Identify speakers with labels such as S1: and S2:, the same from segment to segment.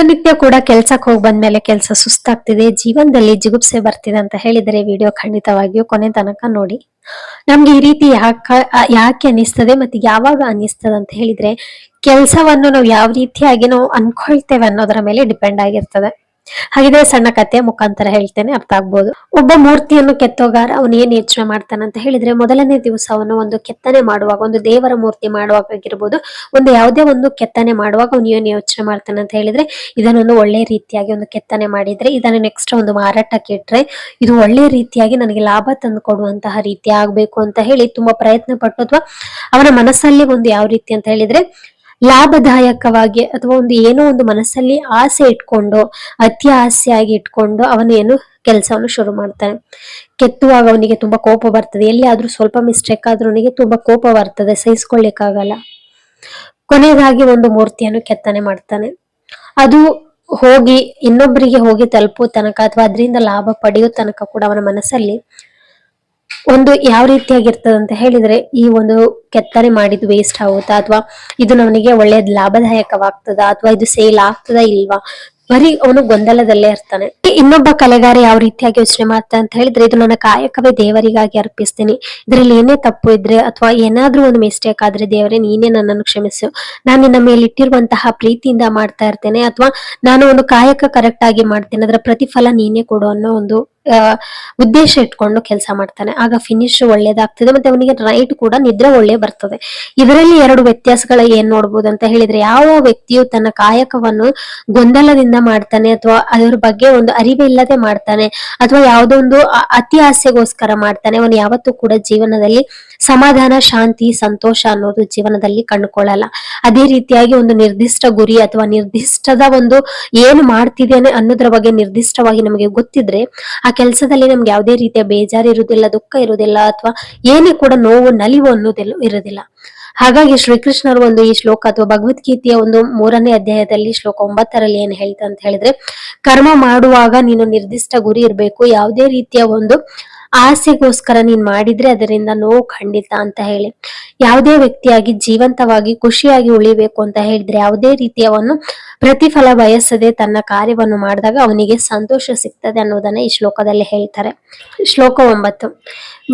S1: ದಿನನಿತ್ಯ ಕೂಡ ಕೆಲ್ಸಕ್ಕೆ ಹೋಗಿ ಬಂದ್ಮೇಲೆ ಕೆಲಸ ಸುಸ್ತಾಗ್ತಿದೆ, ಜೀವನದಲ್ಲಿ ಜಿಗುಪ್ಸೆ ಬರ್ತಿದೆ ಅಂತ ಹೇಳಿದರೆ ವಿಡಿಯೋ ಖಂಡಿತವಾಗಿಯೂ ಕೊನೆ ತನಕ ನೋಡಿ. ನಮ್ಗೆ ಈ ರೀತಿ ಯಾಕೆ ಅನಿಸ್ತದೆ ಮತ್ತೆ ಯಾವಾಗ ಅನಿಸ್ತದೆ ಅಂತ ಹೇಳಿದ್ರೆ, ಕೆಲಸವನ್ನು ನಾವು ಯಾವ ರೀತಿಯಾಗಿ ನಾವು ಅನ್ಕೊಳ್ತೇವೆ ಅನ್ನೋದರ ಮೇಲೆ ಡಿಪೆಂಡ್ ಆಗಿರ್ತದೆ. ಹಾಗಿದ್ರೆ ಸಣ್ಣ ಕಥೆಯ ಮುಖಾಂತರ ಹೇಳ್ತೇನೆ, ಅರ್ಥ ಆಗ್ಬೋದು. ಒಬ್ಬ ಮೂರ್ತಿಯನ್ನು ಕೆತ್ತೋಗಾರ ಅವನು ಏನ್ ಯೋಚನೆ ಮಾಡ್ತಾನೆ ಅಂತ ಹೇಳಿದ್ರೆ, ಮೊದಲನೇ ದಿವಸ ಅವನು ಒಂದು ಕೆತ್ತನೆ ಮಾಡುವಾಗ, ಒಂದು ದೇವರ ಮೂರ್ತಿ ಮಾಡುವಾಗ ಆಗಿರ್ಬೋದು, ಒಂದು ಯಾವುದೇ ಒಂದು ಕೆತ್ತನೆ ಮಾಡುವಾಗ ಅವನು ಏನ್ ಯೋಚನೆ ಮಾಡ್ತಾನೆ ಅಂತ ಹೇಳಿದ್ರೆ, ಇದನ್ನೊಂದು ಒಳ್ಳೆ ರೀತಿಯಾಗಿ ಒಂದು ಕೆತ್ತನೆ ಮಾಡಿದ್ರೆ, ಇದನ್ನು ನೆಕ್ಸ್ಟ್ ಒಂದು ಮಾರಾಟಕ್ಕೆ ಇಟ್ರೆ ಇದು ಒಳ್ಳೆ ರೀತಿಯಾಗಿ ನನಗೆ ಲಾಭ ತಂದು ಕೊಡುವಂತಹ ರೀತಿ ಆಗ್ಬೇಕು ಅಂತ ಹೇಳಿ ತುಂಬಾ ಪ್ರಯತ್ನ ಪಟ್ಟು, ಅಥವಾ ಅವನ ಮನಸ್ಸಲ್ಲಿ ಒಂದು ಯಾವ ರೀತಿ ಅಂತ ಹೇಳಿದ್ರೆ ಲಾಭದಾಯಕವಾಗಿ, ಅಥವಾ ಒಂದು ಏನೋ ಒಂದು ಮನಸ್ಸಲ್ಲಿ ಆಸೆ ಇಟ್ಕೊಂಡು, ಅತಿ ಆಸೆಯಾಗಿ ಇಟ್ಕೊಂಡು ಅವನು ಏನು ಕೆಲಸವನ್ನು ಶುರು ಮಾಡ್ತಾನೆ. ಕೆತ್ತುವಾಗ ಅವನಿಗೆ ತುಂಬಾ ಕೋಪ ಬರ್ತದೆ, ಎಲ್ಲಿ ಆದ್ರೂ ಸ್ವಲ್ಪ ಮಿಸ್ಟೇಕ್ ಆದ್ರೂ ಅವನಿಗೆ ತುಂಬಾ ಕೋಪ ಬರ್ತದೆ, ಸಹಿಸ್ಕೊಳ್ಳಿಕ್ಕಾಗಲ್ಲ. ಕೊನೆಯದಾಗಿ ಒಂದು ಮೂರ್ತಿಯನ್ನು ಕೆತ್ತನೆ ಮಾಡ್ತಾನೆ. ಅದು ಹೋಗಿ ಇನ್ನೊಬ್ಬರಿಗೆ ಹೋಗಿ ತಲುಪೋ ತನಕ, ಅಥವಾ ಅದರಿಂದ ಲಾಭ ಪಡೆಯೋ ತನಕ ಕೂಡ ಅವನ ಮನಸ್ಸಲ್ಲಿ ಒಂದು ಯಾವ ರೀತಿಯಾಗಿರ್ತದ ಅಂತ ಹೇಳಿದ್ರೆ, ಈ ಒಂದು ಕೆತ್ತನೆ ಮಾಡಿದ್ದು ವೇಸ್ಟ್ ಆಗುತ್ತಾ, ಅಥವಾ ಇದು ನವನಿಗೆ ಒಳ್ಳೇದ್ ಲಾಭದಾಯಕವಾಗ್ತದ, ಅಥವಾ ಇದು ಸೇಲ್ ಆಗ್ತದ ಇಲ್ವಾ, ಬರೀ ಅವನು ಗೊಂದಲದಲ್ಲೇ ಇರ್ತಾನೆ. ಇನ್ನೊಬ್ಬ ಕಲೆಗಾರ ಯಾವ ರೀತಿಯಾಗಿ ಯೋಚನೆ ಮಾಡ್ತಾನೆ ಅಂತ ಹೇಳಿದ್ರೆ, ಇದು ನನ್ನ ಕಾಯಕವೇ ದೇವರಿಗಾಗಿ ಅರ್ಪಿಸ್ತೀನಿ, ಇದ್ರಲ್ಲಿ ಏನೇ ತಪ್ಪು ಇದ್ರೆ ಅಥವಾ ಏನಾದ್ರೂ ಒಂದು ಮಿಸ್ಟೇಕ್ ಆದ್ರೆ ದೇವರೇ ನೀನೇ ನನ್ನನ್ನು ಕ್ಷಮಿಸು, ನಾನು ನಿನ್ನ ಮೇಲೆ ಇಟ್ಟಿರುವಂತಹ ಪ್ರೀತಿಯಿಂದ ಮಾಡ್ತಾ ಇರ್ತೇನೆ, ಅಥವಾ ನಾನು ಒಂದು ಕಾಯಕ ಕರೆಕ್ಟ್ ಆಗಿ ಮಾಡ್ತೇನೆ, ಅದರ ಪ್ರತಿಫಲ ನೀನೇ ಕೊಡು ಅನ್ನೋ ಒಂದು ಉದ್ದೇಶ ಇಟ್ಕೊಂಡು ಕೆಲಸ ಮಾಡ್ತಾನೆ. ಆಗ ಫಿನಿಶ್ ಒಳ್ಳೇದಾಗ್ತದೆ, ಮತ್ತೆ ಅವನಿಗೆ ರೈಟ್ ಕೂಡ ನಿದ್ರೆ ಒಳ್ಳೆ ಬರ್ತದೆ. ಇದರಲ್ಲಿ ಎರಡು ವ್ಯತ್ಯಾಸಗಳ ಏನ್ ನೋಡ್ಬೋದು ಅಂತ ಹೇಳಿದ್ರೆ, ಯಾವ ವ್ಯಕ್ತಿಯು ತನ್ನ ಕಾಯಕವನ್ನು ಗೊಂದಲದಿಂದ ಮಾಡ್ತಾನೆ, ಅಥವಾ ಅದರ ಬಗ್ಗೆ ಒಂದು ಅರಿವಿಲ್ಲದೆ ಮಾಡ್ತಾನೆ, ಅಥವಾ ಯಾವುದೋ ಒಂದು ಅತಿ ಆಸೆಗೋಸ್ಕರ ಮಾಡ್ತಾನೆ, ಅವನು ಯಾವತ್ತೂ ಕೂಡ ಜೀವನದಲ್ಲಿ ಸಮಾಧಾನ, ಶಾಂತಿ, ಸಂತೋಷ ಅನ್ನೋದು ಜೀವನದಲ್ಲಿ ಕಂಡುಕೊಳ್ಳಲ್ಲ. ಅದೇ ರೀತಿಯಾಗಿ ಒಂದು ನಿರ್ದಿಷ್ಟ ಗುರಿ ಅಥವಾ ನಿರ್ದಿಷ್ಟದ ಒಂದು ಏನು ಮಾಡ್ತಿದ್ದೇನೆ ಅನ್ನೋದ್ರ ಬಗ್ಗೆ ನಿರ್ದಿಷ್ಟವಾಗಿ ನಮಗೆ ಗೊತ್ತಿದ್ರೆ, ಆ ಕೆಲಸದಲ್ಲಿ ನಮ್ಗೆ ಯಾವುದೇ ರೀತಿಯ ಬೇಜಾರು ಇರುವುದಿಲ್ಲ, ದುಃಖ ಇರುವುದಿಲ್ಲ, ಅಥವಾ ಏನೇ ಕೂಡ ನೋವು, ನಲಿವು ಅನ್ನೋದೆಲ್ಲ ಇರುವುದಿಲ್ಲ. ಹಾಗಾಗಿ ಶ್ರೀಕೃಷ್ಣರು ಒಂದು ಈ ಶ್ಲೋಕ ಅಥವಾ ಭಗವದ್ಗೀತೆಯ ಒಂದು 3ನೇ ಅಧ್ಯಾಯದಲ್ಲಿ ಶ್ಲೋಕ 9ರಲ್ಲಿ ಏನ್ ಹೇಳ್ತಾ ಅಂತ ಹೇಳಿದ್ರೆ, ಕರ್ಮ ಮಾಡುವಾಗ ನೀನು ನಿರ್ದಿಷ್ಟ ಗುರಿ ಇರ್ಬೇಕು, ಯಾವುದೇ ರೀತಿಯ ಒಂದು ಆಸೆಗೋಸ್ಕರ ನೀನ್ ಮಾಡಿದ್ರೆ ಅದರಿಂದ ನೋವು ಖಂಡಿತ ಅಂತ ಹೇಳಿ. ಯಾವುದೇ ವ್ಯಕ್ತಿಯಾಗಿ ಜೀವಂತವಾಗಿ ಖುಷಿಯಾಗಿ ಉಳಿಬೇಕು ಅಂತ ಹೇಳಿದ್ರೆ, ಯಾವುದೇ ರೀತಿಯ ಒಂದು ಪ್ರತಿಫಲ ಬಯಸದೆ ತನ್ನ ಕಾರ್ಯವನ್ನು ಮಾಡಿದಾಗ ಅವನಿಗೆ ಸಂತೋಷ ಸಿಗ್ತದೆ ಅನ್ನೋದನ್ನ ಈ ಶ್ಲೋಕದಲ್ಲಿ ಹೇಳ್ತಾರೆ. ಶ್ಲೋಕ 9,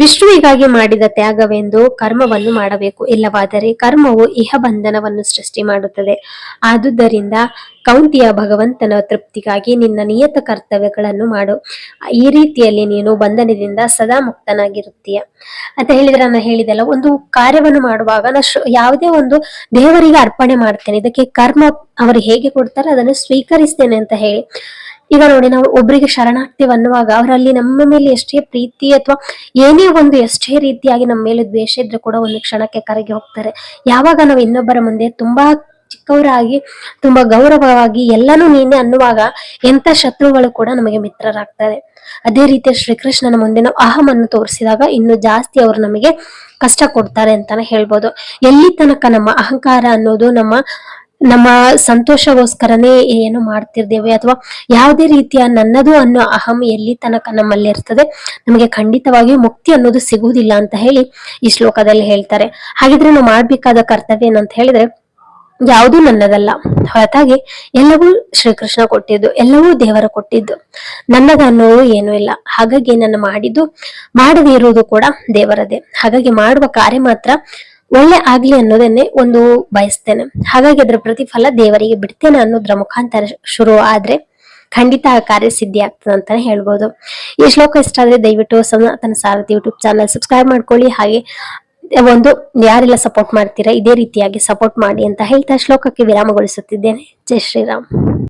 S1: ವಿಷ್ಣುವಿಗಾಗಿ ಮಾಡಿದ ತ್ಯಾಗವೆಂದು ಕರ್ಮವನ್ನು ಮಾಡಬೇಕು, ಇಲ್ಲವಾದರೆ ಕರ್ಮವು ಇಹ ಬಂಧನವನ್ನು ಸೃಷ್ಟಿ ಮಾಡುತ್ತದೆ. ಆದುದರಿಂದ ಕೌಂತಿಯ ಭಗವಂತನ ತೃಪ್ತಿಗಾಗಿ ನಿನ್ನ ನಿಯತ ಕರ್ತವ್ಯಗಳನ್ನು ಮಾಡು, ಈ ರೀತಿಯಲ್ಲಿ ನೀನು ಬಂಧನದಿಂದ ಸದಾ ಮುಕ್ತನಾಗಿರುತ್ತೀಯ ಅಂತ ಹೇಳಿದ್ರೆ, ನಾನು ಹೇಳಿದೆಲ್ಲ ಒಂದು ಕಾರ್ಯವನ್ನು ಮಾಡುವಾಗ ಯಾವುದೇ ಒಂದು ದೇವರಿಗೆ ಅರ್ಪಣೆ ಮಾಡ್ತೇನೆ, ಇದಕ್ಕೆ ಕರ್ಮ ಅವರು ಹೇಗೆ ಕೊಡ್ತಾರೆ ಅದನ್ನು ಸ್ವೀಕರಿಸ್ತೇನೆ ಅಂತ ಹೇಳಿ. ಈಗ ನೋಡಿ, ನಾವು ಒಬ್ಬರಿಗೆ ಶರಣಾಗ್ತೀವಿ ಅನ್ನುವಾಗ ಅವರಲ್ಲಿ ನಮ್ಮ ಮೇಲೆ ಎಷ್ಟೇ ಪ್ರೀತಿ ಅಥವಾ ಏನೇ ಒಂದು ಎಷ್ಟೇ ರೀತಿಯಾಗಿ ನಮ್ಮ ಮೇಲೆ ದ್ವೇಷ ಇದ್ರೆ ಕೂಡ ಒಂದು ಕ್ಷಣಕ್ಕೆ ಕರಗಿ ಹೋಗ್ತಾರೆ. ಯಾವಾಗ ನಾವು ಇನ್ನೊಬ್ಬರ ಮುಂದೆ ತುಂಬಾ ಚಿಕ್ಕವರಾಗಿ, ತುಂಬಾ ಗೌರವವಾಗಿ ಎಲ್ಲಾನು ನೀನೆ ಅನ್ನುವಾಗ ಎಂತ ಶತ್ರುಗಳು ಕೂಡ ನಮಗೆ ಮಿತ್ರರಾಗ್ತಾರೆ. ಅದೇ ರೀತಿಯ ಶ್ರೀಕೃಷ್ಣನ ಮುಂದೆ ನಾವು ಅಹಮನ್ನು ತೋರಿಸಿದಾಗ ಇನ್ನು ಜಾಸ್ತಿ ಅವರು ನಮಗೆ ಕಷ್ಟ ಕೊಡ್ತಾರೆ ಅಂತಾನೆ ಹೇಳ್ಬೋದು. ಎಲ್ಲಿ ತನಕ ನಮ್ಮ ಅಹಂಕಾರ ಅನ್ನೋದು ನಮ್ಮ ಸಂತೋಷಗೋಸ್ಕರನೇ ಏನು ಮಾಡ್ತಿರ್ತೇವೆ, ಅಥವಾ ಯಾವುದೇ ರೀತಿಯ ನನ್ನದು ಅನ್ನೋ ಅಹಂ ಎಲ್ಲಿ ತನಕ ನಮ್ಮಲ್ಲಿ ಇರ್ತದೆ, ನಮಗೆ ಖಂಡಿತವಾಗಿಯೂ ಮುಕ್ತಿ ಅನ್ನೋದು ಸಿಗುವುದಿಲ್ಲ ಅಂತ ಹೇಳಿ ಈ ಶ್ಲೋಕದಲ್ಲಿ ಹೇಳ್ತಾರೆ. ಹಾಗಿದ್ರೆ ನಾವು ಮಾಡ್ಬೇಕಾದ ಕರ್ತವ್ಯ ಏನಂತ ಹೇಳಿದ್ರೆ, ಯಾವುದೂ ನನ್ನದಲ್ಲ, ಹೊರತಾಗಿ ಎಲ್ಲವೂ ಶ್ರೀಕೃಷ್ಣ ಕೊಟ್ಟಿದ್ದು, ಎಲ್ಲವೂ ದೇವರ ಕೊಟ್ಟಿದ್ದು, ನನ್ನದನ್ನೋದು ಏನೂ ಇಲ್ಲ. ಹಾಗಾಗಿ ನನ್ನ ಮಾಡಿದ್ದು ಮಾಡದೇ ಇರುವುದು ಕೂಡ ದೇವರದೇ. ಹಾಗಾಗಿ ಮಾಡುವ ಕಾರ್ಯ ಮಾತ್ರ ಒಳ್ಳೆ ಆಗ್ಲಿ ಅನ್ನೋದನ್ನೇ ಒಂದು ಬಯಸ್ತೇನೆ. ಹಾಗಾಗಿ ಅದರ ಪ್ರತಿಫಲ ದೇವರಿಗೆ ಬಿಡ್ತೇನೆ ಅನ್ನೋದ್ರ ಮುಖಾಂತರ ಶುರು ಆದ್ರೆ ಖಂಡಿತ ಆ ಕಾರ್ಯ ಸಿದ್ಧಿ ಆಗ್ತದೆ ಅಂತಾನೆ ಹೇಳ್ಬೋದು. ಈ ಶ್ಲೋಕ ಇಷ್ಟ ಆದ್ರೆ ದಯವಿಟ್ಟು ಸನಾತನ ಸಾರಥಿ ಯೂಟ್ಯೂಬ್ ಚಾನಲ್ ಸಬ್ಸ್ಕ್ರೈಬ್ ಮಾಡ್ಕೊಳ್ಳಿ. ಹಾಗೆ ಒಂದು ಯಾರೆಲ್ಲ ಸಪೋರ್ಟ್ ಮಾಡ್ತೀರಾ ಇದೇ ರೀತಿಯಾಗಿ ಸಪೋರ್ಟ್ ಮಾಡಿ ಅಂತ ಹೇಳ್ತಾ ಶ್ಲೋಕಕ್ಕೆ ವಿರಾಮಗೊಳಿಸುತ್ತಿದ್ದೇನೆ. ಜೈ ಶ್ರೀರಾಮ್.